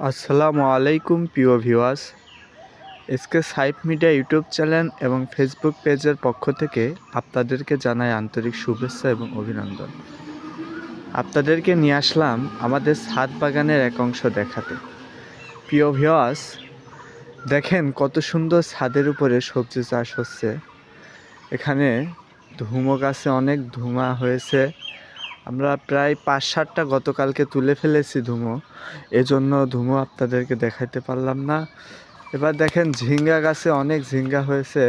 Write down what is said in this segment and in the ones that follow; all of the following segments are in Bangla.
আসসালামু আলাইকুম প্রিয় viewers. SK Saif media YouTube channel এবং ফেসবুক পেজের পক্ষ থেকে আপনাদেরকে জানাই আন্তরিক শুভেচ্ছা এবং অভিনন্দন। আপনাদেরকে নিয়ে আসলাম আমাদের ছাদ বাগানের এক অংশ দেখাতে। প্রিয় ভিউয়ার্স, দেখেন কত সুন্দর ছাদের উপরে সবজি চাষ হচ্ছে। এখানে ধুমো গাছে অনেক ধুমা হয়েছে। আমরা প্রায় 5-7টা গতকালকে তুলে ফেলেছি ধুমো, এজন্য ধুমো আপনাদেরকে দেখাতে পারলাম না। এবার দেখেন ঝিঙ্গা গাছে অনেক ঝিঙ্গা হয়েছে।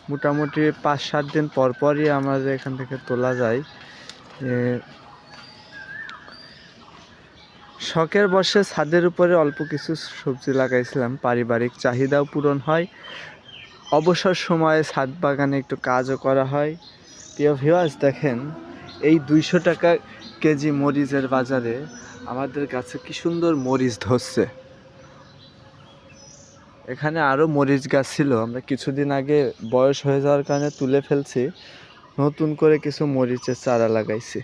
মোটামুটি 5-7 দিন পরই আমাদের এখান থেকে তোলা যায়। শখের বশে ছাদের উপরে অল্প কিছু সবজি লাগাইছিলাম, পারিবারিক চাহিদাও পূরণ হয়, অবসর সময়ে ছাদ বাগানে একটু কাজও করা হয়। প্রিয় ভিউয়ার্স, দেখেন এই 200 টাকা কেজি মরিচের বাজারে আমাদের কাছে কি সুন্দর মরিচ ধরছে। এখানে আরও মরিচ গাছ ছিল, আমরা কিছুদিন আগে বয়স হয়ে যাওয়ার কারণে তুলে ফেলছি। নতুন করে কিছু মরিচের চারা লাগাইছি।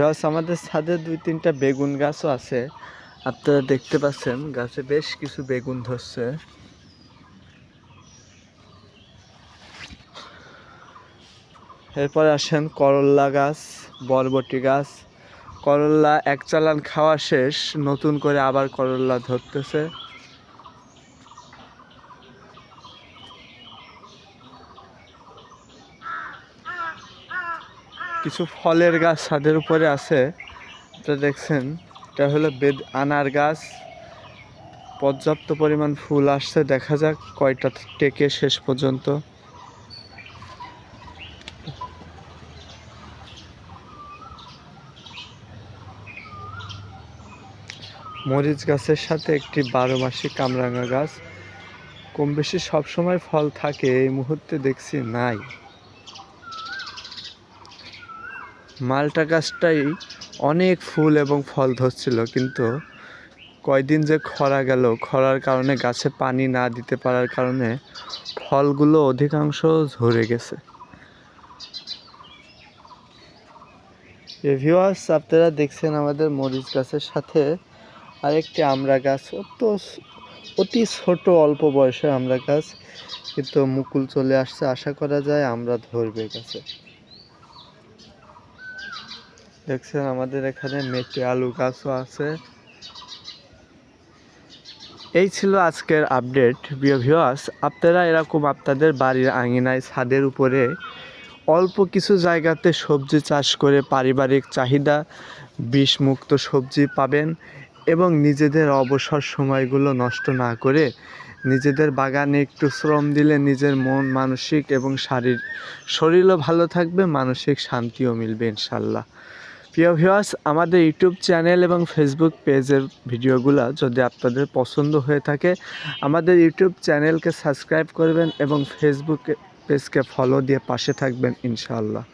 রস আমাদের ছাদে 2-3টা বেগুন গাছও আছে। আপনারা দেখতে পাচ্ছেন গাছে বেশ কিছু বেগুন ধরছে। এরপর আসেন করল্লা গাছ, বরবটি গাছ। করল্লা এক চালান খাওয়া শেষ, নতুন করে আবার করল্লা ধরতেছে। কিছু ফলের গাছ ছাদের উপরে আছে, এটা দেখছেন, এটা হলো আনার গাছ। পর্যাপ্ত পরিমাণ ফুল আসছে, দেখা যাক কয়টা টেকে শেষ পর্যন্ত। মরিচ গাছের সাথে একটি 12 মাসি কামরাঙা গাছ। কম বেশি সবসময় ফল থাকে, এই মুহূর্তে দেখছি নাই। মালটা গাছটাই অনেক ফুল এবং ফল ধরছিল, কিন্তু কয়দিন যে খরা গেল, খরার কারণে গাছে পানি না দিতে পারার কারণে ফলগুলো অধিকাংশ ঝরে গেছে। ভিউয়ার্স, আপনারা দেখছেন আমাদের মরিচ গাছের সাথে আরেকটি আমড়া গাছ, অতি ছোট অল্প বয়সের আমড়া গাছ, কিন্তু মুকুল চলে আসছে, আশা করা যায় আমরা ধরবে গাছে। দেখছেন আমাদের এখানে মেটে আলু গাছও আছে। এই ছিল আজকের আপডেট। প্রিয় ভিউয়ার্স, আপনারা এরকম আপনাদের বাড়ির আঙিনায় ছাদের উপরে অল্প কিছু জায়গাতে সবজি চাষ করে পারিবারিক চাহিদা বিষমুক্ত সবজি পাবেন এবং নিজেদের অবসর সময়গুলো নষ্ট না করে নিজেদের বাগানে একটু শ্রম দিলে নিজের মন মানসিক এবং শরীরও ভালো থাকবে, মানসিক শান্তিও মিলবে ইনশাল্লাহ। প্রিয় ভিউয়ার্স, আমাদের ইউটিউব চ্যানেল এবং ফেসবুক পেজের ভিডিওগুলো যদি আপনাদের পছন্দ হয়ে থাকে, আমাদের ইউটিউব চ্যানেলকে সাবস্ক্রাইব করবেন এবং ফেসবুক পেজকে ফলো দিয়ে পাশে থাকবেন ইনশাআল্লাহ।